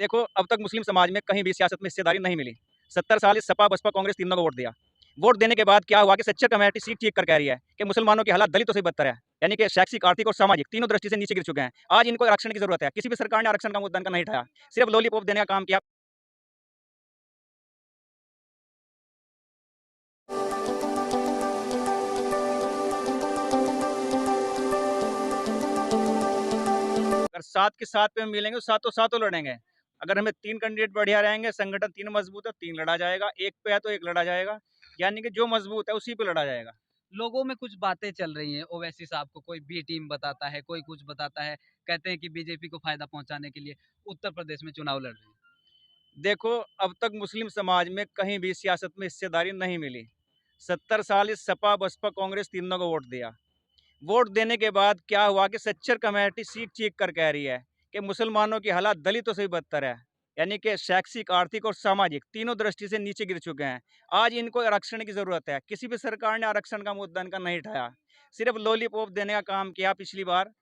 देखो, अब तक मुस्लिम समाज में कहीं भी सियासत में हिस्सेदारी नहीं मिली। 70 साल इस सपा, बसपा, कांग्रेस तीनों को वोट दिया। वोट देने के बाद क्या हुआ कि सच्चर कमेटी सीट चीख कर कह रही है कि मुसलमानों की हालत दलितों से बदतर है। यानी कि शैक्षिक, आर्थिक और सामाजिक तीनों दृष्टि से नीचे गिर चुके हैं। आज इनको आरक्षण की जरूरत है। किसी भी सरकार ने आरक्षण का मुद्दा इनका नहीं उठाया, सिर्फ लॉलीपॉप देने का काम किया। अगर 7 के 7 पे मिलेंगे तो सातों सातों लड़ेंगे। अगर हमें 3 कैंडिडेट बढ़िया रहेंगे, संगठन 3 मजबूत है, 3 लड़ा जाएगा। 1 पे है तो 1 लड़ा जाएगा। यानी कि जो मजबूत है उसी पे लड़ा जाएगा। लोगों में कुछ बातें चल रही हैं ओवैसी साहब को, कोई बी टीम बताता है, कोई कुछ बताता है, कहते हैं कि बीजेपी को फायदा पहुंचाने के लिए उत्तर प्रदेश में चुनाव लड़ रहे हैं। देखो, अब तक मुस्लिम समाज में कहीं भी सियासत में हिस्सेदारी नहीं मिली। 70 साल इस सपा, बसपा, कांग्रेस तीनों को वोट दिया। वोट देने के बाद क्या हुआ कि सच्चर कमेटी सीख चीख कर कह रही है कि मुसलमानों की हालत दलितों से भी बदतर है। यानी कि शैक्षिक, आर्थिक और सामाजिक तीनों दृष्टि से नीचे गिर चुके हैं। आज इनको आरक्षण की जरूरत है। किसी भी सरकार ने आरक्षण का मुद्दा इनका नहीं उठाया, सिर्फ लॉलीपॉप देने का काम किया। पिछली बार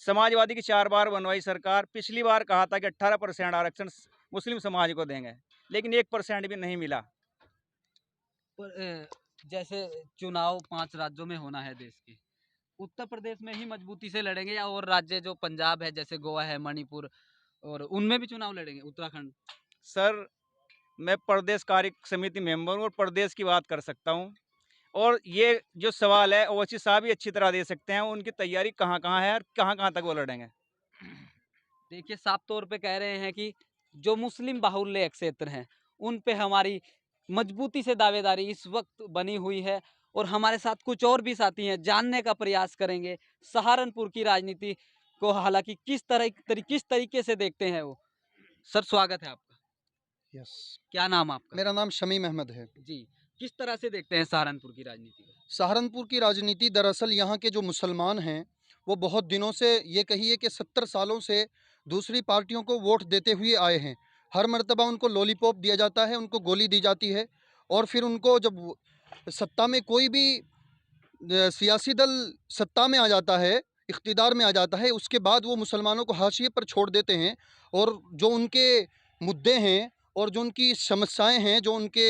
समाजवादी की 4 बार बनवाई सरकार। पिछली बार कहा था कि 18% आरक्षण मुस्लिम समाज को देंगे, लेकिन 1% भी नहीं मिला। पर जैसे चुनाव 5 राज्यों में होना है देश के, उत्तर प्रदेश में ही मजबूती से लड़ेंगे या और राज्य जो पंजाब है, जैसे गोवा है, मणिपुर, और उनमें भी चुनाव लड़ेंगे, उत्तराखंड? सर, मैं प्रदेश कार्य समिति मेंबर हूँ और प्रदेश की बात कर सकता हूँ। और ये जो सवाल है ओवैसी साहब ही अच्छी तरह दे सकते हैं। उनकी तैयारी कहाँ-कहाँ है और कहाँ-कहाँ तक वो लड़ेंगे। देखिए, साफ तौर पे कह रहे हैं कि जो मुस्लिम बाहुल्य क्षेत्र हैं, उन पे हमारी मजबूती से दावेदारी इस वक्त बनी हुई है, और हमारे साथ कुछ और भी साथी हैं, जानने का प्रयास करेंगे सहारनपुर की राजनीति को, हालांकि किस तरीके से देखते हैं वो। सर, स्वागत है आपका। यस। क्या नाम आपका? मेरा नाम शमीम अहमद है। जी। किस तरह से देखते हैं सहारनपुर की राजनीति को? सहारनपुर की राजनीति दरअसल यहाँ के जो मुसलमान हैं, वो बहुत दिनों से, ये कहिए कि 70 सालों से दूसरी पार्टियों को वोट देते हुए आए हैं। हर मर्तबा उनको लॉलीपॉप दिया जाता है, उनको गोली दी जाती है, और फिर उनको जब सत्ता में कोई भी सियासी दल सत्ता में आ जाता है, इक़्तिदार में आ जाता है, उसके बाद वो मुसलमानों को हाशिए पर छोड़ देते हैं, और जो उनके मुद्दे हैं और जो उनकी समस्याएं हैं, जो उनके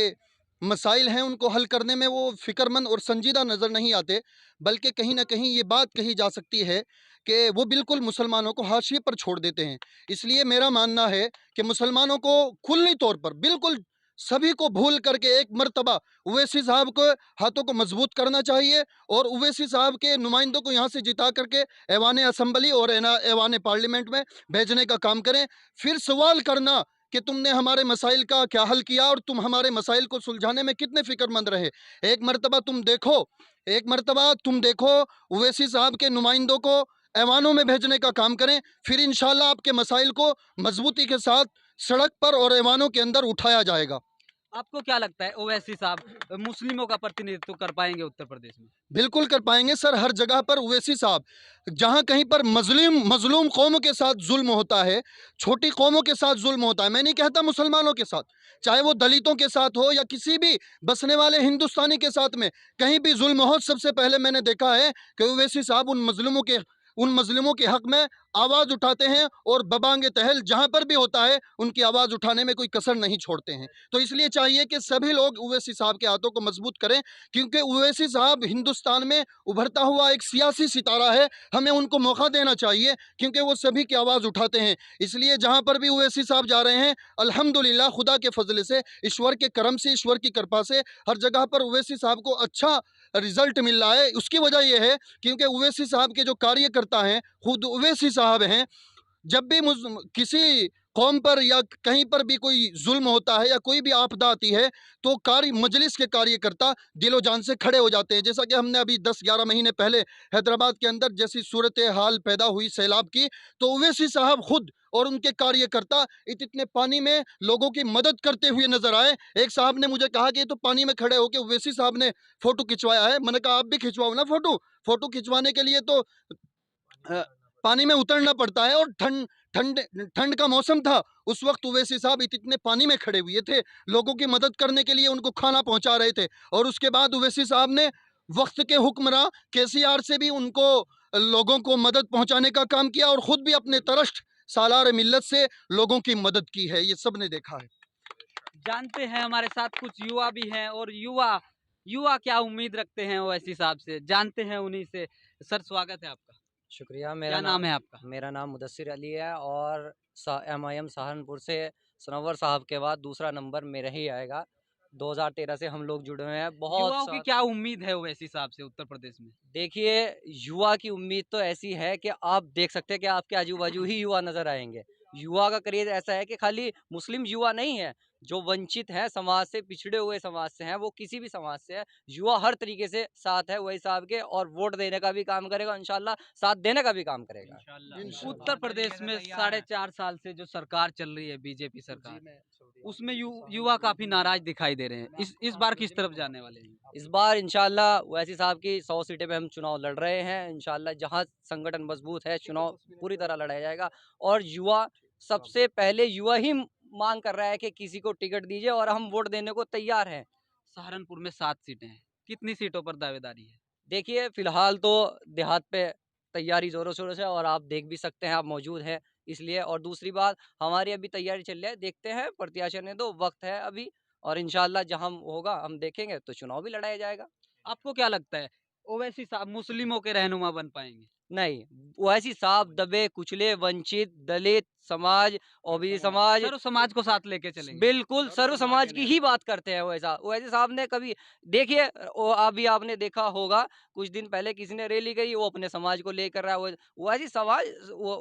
मसाइल हैं, उनको हल करने में वो फ़िक्रमंद और संजीदा नज़र नहीं आते। बल्कि कहीं न कहीं ये बात कही जा सकती है कि वो बिल्कुल मुसलमानों को हाशिए पर छोड़ देते हैं। इसलिए मेरा मानना है कि मुसलमानों को कुल्ली तौर पर बिल्कुल सभी को भूल करके एक मर्तबा ओवैसी साहब को हाथों को मजबूत करना चाहिए, और ओवैसी साहब के नुमाइंदों को यहाँ से जिता करके ऐवान असम्बली और ऐवान पार्लियामेंट में भेजने का काम करें। फिर सवाल करना कि तुमने हमारे मसाइल का क्या हल किया और तुम हमारे मसाइल को सुलझाने में कितने फ़िक्रमंद रहे। एक मर्तबा तुम देखो ओवैसी साहब के नुमाइंदों को ऐवानों में भेजने का काम करें, फिर इंशाल्लाह आपके मसाइल को मजबूती के साथ सड़क पर और ऐवानों के अंदर उठाया जाएगा। आपको क्या लगता है ओवैसी साहब मुस्लिमों का प्रतिनिधित्व कर पाएंगे उत्तर प्रदेश में? बिल्कुल कर पाएंगे सर। हर जगह पर ओवैसी साहब, जहां कहीं पर मजलूम कौमों के साथ जुल्म होता है, छोटी कौमों के साथ जुल्म होता है, मैं नहीं कहता मुसलमानों के साथ, चाहे वो दलितों के साथ हो या किसी भी बसने वाले हिंदुस्तानी के साथ में कहीं भी जुल्म हो, सबसे पहले मैंने देखा है कि ओवैसी साहब उन मजलूमों के हक में आवाज़ उठाते हैं, और बबांगे तहल जहां पर भी होता है उनकी आवाज़ उठाने में कोई कसर नहीं छोड़ते हैं। तो इसलिए चाहिए कि सभी लोग ओवैसी साहब के हाथों को मजबूत करें, क्योंकि ओवैसी साहब हिंदुस्तान में उभरता हुआ एक सियासी सितारा है। हमें उनको मौका देना चाहिए, क्योंकि वो सभी की आवाज़ उठाते हैं। इसलिए जहाँ पर भी ओवैसी साहब जा रहे हैं, अल्हम्दुलिल्लाह खुदा के फजल से, ईश्वर के करम से, ईश्वर की कृपा से हर जगह पर ओवैसी साहब को अच्छा रिजल्ट मिल रहा है। उसकी वजह यह है क्योंकि ओवैसी साहब के जो कार्यकर्ता हैं खुद ओवैसी साहब हैं। जब भी किसी कौम पर या कहीं पर भी कोई जुल्म होता है या कोई भी आपदा आती है, तो मजलिस के कार्यकर्ता दिलो जान से खड़े हो जाते हैं। जैसा कि हमने अभी 10-11 महीने पहले हैदराबाद के अंदर जैसी सूरत हाल पैदा हुई सैलाब की, तो ओवैसी साहब खुद और उनके कार्यकर्ता इतने पानी में लोगों की मदद करते हुए नजर आए। एक साहब ने मुझे कहा कि ये तो पानी में खड़े होकर ओवैसी साहब ने फोटो खिंचवाया है। मैंने कहा आप भी खिंचवाओ ना फोटो खिंचवाने के लिए तो पानी में उतरना पड़ता है, और ठंड ठंड का मौसम था। उस वक्त ओवैसी साहब इतने पानी में खड़े हुए थे, लोगों की मदद करने के लिए उनको खाना पहुंचा रहे थे। और उसके बाद ओवैसी साहब ने वक्त के हुक्मरां केसीआर से भी उनको लोगों को मदद पहुंचाने का काम किया, और खुद भी अपने तरश्ट सालार मिल्लत से लोगों की मदद की है, ये सब ने देखा है। जानते हैं हमारे साथ कुछ युवा भी हैं और युवा युवा क्या उम्मीद रखते हैं ओवैसी साहब से, जानते हैं उन्हीं से। सर स्वागत है आपका। शुक्रिया। क्या नाम है आपका? मेरा नाम मुदस्सिर अली है और MIM सहारनपुर से सनवर साहब के बाद दूसरा नंबर मेरा ही आएगा। 2013 से हम लोग जुड़े हुए हैं। युवाओं की क्या उम्मीद है ओवैसी साहब से उत्तर प्रदेश में? देखिए, युवा की उम्मीद तो ऐसी है कि आप देख सकते हैं कि आपके आजू बाजू ही युवा नजर आएंगे। युवा का क्रेज ऐसा है कि खाली मुस्लिम युवा नहीं है, जो वंचित है, समाज से पिछड़े हुए समाज से हैं, वो किसी भी समाज से है, युवा हर तरीके से साथ है वही साहब के, और वोट देने का भी काम करेगा इंशाल्लाह, साथ देने का भी काम करेगा। इंशाल्लाह। उत्तर प्रदेश में 4.5 साल से जो सरकार चल रही है बीजेपी सरकार, उसमें युवा काफी नाराज दिखाई दे रहे हैं। इस बार किस तरफ जाने वाले हैं? इस बार इंशाल्लाह वैसी साहब की 100 सीटें पे हम चुनाव लड़ रहे हैं। इंशाल्लाह जहां संगठन मजबूत है, चुनाव पूरी तरह लड़ाया जाएगा। और युवा, सबसे पहले युवा ही मांग कर रहा है कि किसी को टिकट दीजिए, और हम वोट देने को तैयार हैं। सहारनपुर में 7 सीटें हैं, कितनी सीटों पर दावेदारी है? देखिए, फिलहाल तो देहात पे तैयारी जोरों शोरों से, और आप देख भी सकते हैं, आप मौजूद हैं इसलिए। और दूसरी बात, हमारी अभी तैयारी चल रही है, देखते हैं, प्रत्याशी ने दो, वक्त है अभी, और इंशाल्लाह जहां होगा हम देखेंगे तो चुनाव भी लड़ाया जाएगा। आपको क्या लगता है ओवैसी साहब मुस्लिमों के रहनुमा बन पाएंगे? नहीं, वैसी साहब दबे कुचले वंचित दलित समाज, ओबीसी समाज, सर्व समाज को साथ लेके चलेंगे। बिल्कुल सर्व समाज की ही बात करते हैं। वैसा वैसे साहब ने कभी, देखिए, अभी आपने देखा होगा, कुछ दिन पहले किसी ने रैली करी, वो अपने समाज को लेकर रहा है।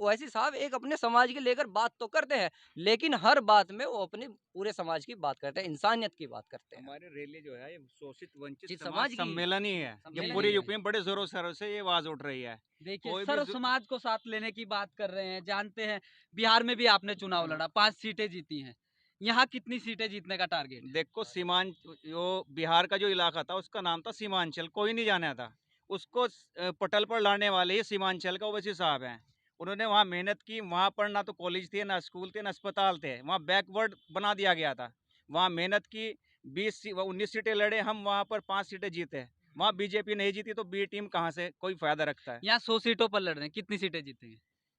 वैसी साहब एक अपने समाज के लेकर बात तो करते हैं, लेकिन हर बात में वो अपने पूरे समाज की बात करते हैं, इंसानियत की बात करते हैं। हमारी रैली जो है ये शोषित वंचित जिस समाज समाज की सम्मेलन ही है। सम्मेलन ये ही पूरी है। यूपी में बड़े जोरों शोरों से ये आवाज उठ रही है। देखिए कोई भी सर्व जो- समाज को साथ लेने की बात कर रहे हैं। जानते हैं बिहार में भी आपने चुनाव लड़ा, 5 सीटें जीती हैं। यहाँ कितनी सीटें जीतने का टारगेट है? देखो, जो बिहार का जो इलाका था उसका नाम था सीमांचल, कोई नहीं जाना था उसको। पटल पर लाने वाले ही सीमांचल का ओवैसी साहब हैं। उन्होंने वहाँ मेहनत की, वहाँ पर ना तो कॉलेज थे, ना स्कूल थे, ना अस्पताल थे, वहाँ बैकवर्ड बना दिया गया था। वहाँ मेहनत की, 19 सीटें लड़े हम, वहाँ पर 5 सीटें जीते। वहाँ बीजेपी नहीं जीती तो बी टीम कहाँ से कोई फायदा रखता है। यहाँ 100 सीटों पर लड़ रहे हैं, कितनी सीटें जीतेंगे?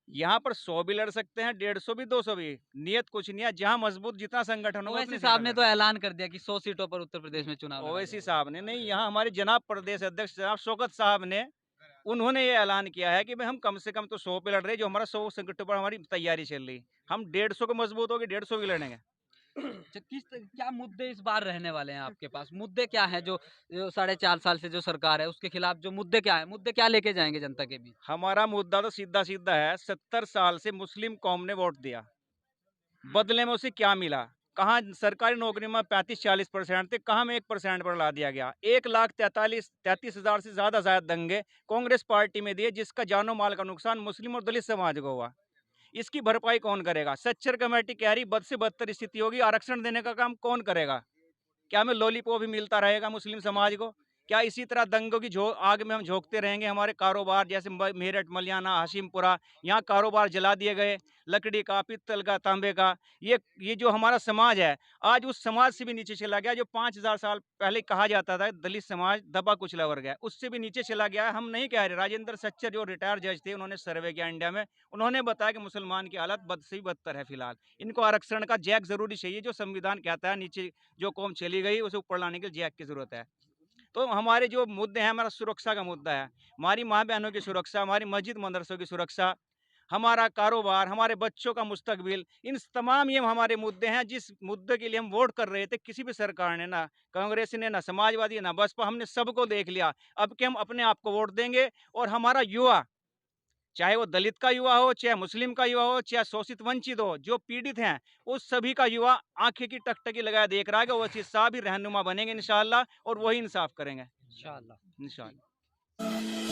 यहाँ पर 100 भी लड़ सकते हैं, 150 भी, 200 भी। नियत कुछ नहीं है, जहाँ मजबूत जितना संगठन होगा ओवैसी उतनी साहब सीटें ने तो ऐलान कर दिया कि 100 सीटों पर उत्तर प्रदेश में चुनाव लड़ा ओवैसी जाएगा। साहब ने नहीं, यहाँ हमारे जनाब प्रदेश अध्यक्ष जनाब शौकत साहब ने, उन्होंने ये ऐलान किया है कि भाई हम कम से कम तो 100 पे लड़ रहे हैं, जो हमारा 100 संगठन पर हमारी तैयारी चल रही। हम 150 को मजबूत होगी, 150 भी लड़ेंगे। अच्छा, क्या मुद्दे इस बार रहने वाले हैं आपके पास? मुद्दे क्या हैं जो 4.5 साल से जो सरकार है उसके खिलाफ जो मुद्दे क्या है? मुद्दे क्या लेके जाएंगे जनता के बीच? हमारा मुद्दा तो सीधा सीधा है, 70 साल से मुस्लिम कौम ने वोट दिया, बदले में उसे क्या मिला? कहाँ सरकारी नौकरी में 35-40% थे, कहाँ में 1% पर ला दिया गया। 1,33,000 से ज्यादा दंगे कांग्रेस पार्टी में दिए, जिसका जानो माल का नुकसान मुस्लिम और दलित समाज को हुआ। इसकी भरपाई कौन करेगा? सच्चर कमेटी कह रही बद से बदतर स्थिति होगी, आरक्षण देने का काम कौन करेगा? क्या हमें लॉलीपॉप भी मिलता रहेगा मुस्लिम समाज को? क्या इसी तरह दंगों की आग में हम झोंकते रहेंगे? हमारे कारोबार जैसे मेरठ, मलियाना, हाशिमपुरा, यहाँ कारोबार जला दिए गए, लकड़ी का, पित्तल का, तांबे का। ये जो हमारा समाज है, आज उस समाज से भी नीचे चला गया। जो 5000 साल पहले कहा जाता था दलित समाज दबा कुचला वर्ग है, उससे भी नीचे चला गया है। हम नहीं कह रहे। राजेंद्र सच्चर जो रिटायर्ड जज थे, उन्होंने सर्वे किया इंडिया में, उन्होंने बताया कि मुसलमान की हालत बद से भी बदतर है फिलहाल। इनको आरक्षण का जैक जरूरी चाहिए, जो संविधान कहता है नीचे जो कौम चली गई उसे ऊपर लाने के लिए जैक की जरूरत है। तो हमारे जो मुद्दे हैं, हमारा सुरक्षा का मुद्दा है, हमारी माँ बहनों की सुरक्षा, हमारी मस्जिद मदरसों की सुरक्षा, हमारा कारोबार, हमारे बच्चों का मुस्तकबिल, इन तमाम ये हमारे मुद्दे हैं। जिस मुद्दे के लिए हम वोट कर रहे थे, किसी भी सरकार ने, ना कांग्रेस ने, ना समाजवादी, ना बसपा, हमने सबको देख लिया। अब कि हम अपने आप को वोट देंगे, और हमारा युवा, चाहे वो दलित का युवा हो, चाहे मुस्लिम का युवा हो, चाहे शोषित वंचित हो, जो पीड़ित हैं, उस सभी का युवा आंखें की टकटकी लगाए देख रहा है कि वो साहब ही रहनुमा बनेंगे इंशाअल्लाह, और वही इंसाफ करेंगे इंशाअल्लाह। इंशाअल्लाह।